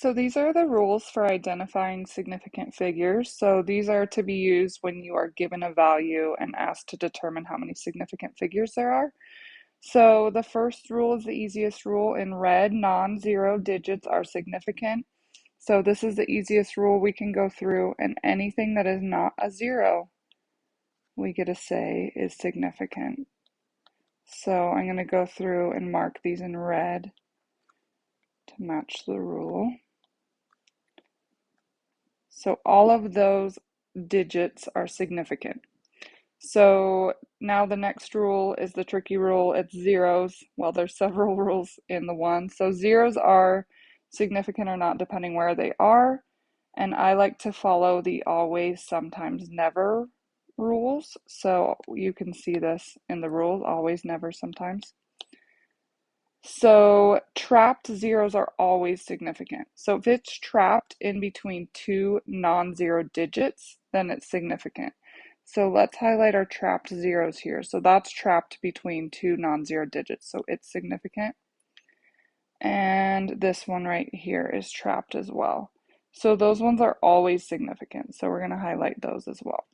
So these are the rules for identifying significant figures. So these are to be used when you are given a value and asked to determine how many significant figures there are. So the first rule is the easiest rule in red. Non-zero digits are significant. So this is the easiest rule we can go through, and anything that is not a zero, we get to say is significant. So I'm going to go through and mark these in red to match the rule. So all of those digits are significant. So now the next rule is the tricky rule. It's zeros. Well, there's several rules in the one. So zeros are significant or not depending where they are. And I like to follow the always, sometimes, never rules. So you can see this in the rules, always, never, sometimes. So trapped zeros are always significant. So if it's trapped in between two non-zero digits, then it's significant. So let's highlight our trapped zeros here. So that's trapped between two non-zero digits, so it's significant. And this one right here is trapped as well. So those ones are always significant, so we're going to highlight those as well.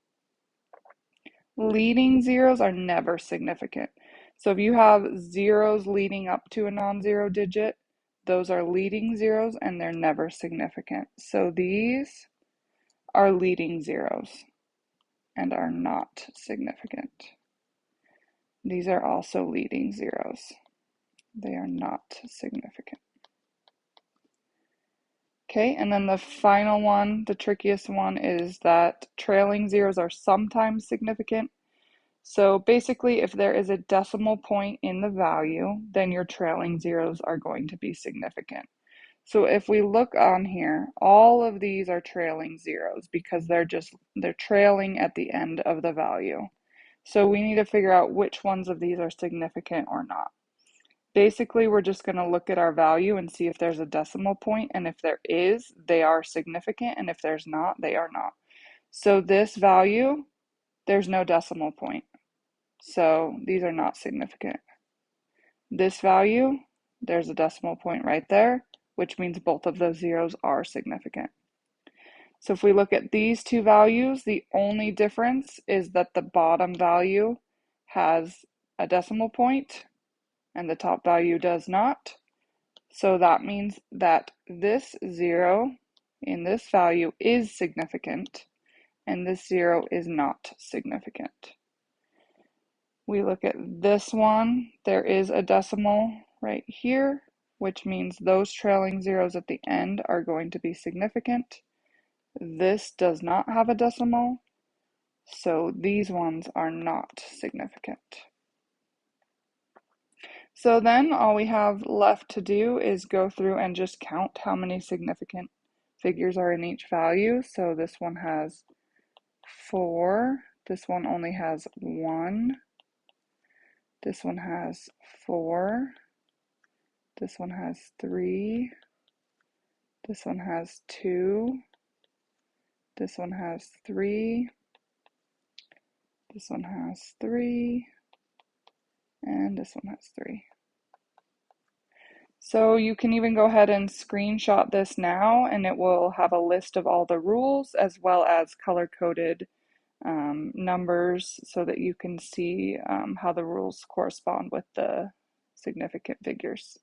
Leading zeros are never significant. So if you have zeros leading up to a non-zero digit, those are leading zeros and they're never significant. So these are leading zeros and are not significant. These are also leading zeros. They are not significant. Okay, and then the final one, the trickiest one, is that trailing zeros are sometimes significant. So basically, if there is a decimal point in the value, then your trailing zeros are going to be significant. So if we look on here, all of these are trailing zeros because they're trailing at the end of the value. So we need to figure out which ones of these are significant or not. Basically, we're just going to look at our value and see if there's a decimal point, and if there is, they are significant, and if there's not, they are not. So this value, there's no decimal point. So these are not significant. This value, there's a decimal point right there, which means both of those zeros are significant. So if we look at these two values, the only difference is that the bottom value has a decimal point and the top value does not. So that means that this zero in this value is significant and this zero is not significant. We look at this one, there is a decimal right here, which means those trailing zeros at the end are going to be significant. This does not have a decimal, so these ones are not significant. So then all we have left to do is go through and just count how many significant figures are in each value. So this one has 4, this one only has 1, this one has 4, this one has 3, this one has 2, this one has 3, this one has 3, and this one has 3. So you can even go ahead and screenshot this now, and it will have a list of all the rules as well as color-coded numbers so that you can see how the rules correspond with the significant figures.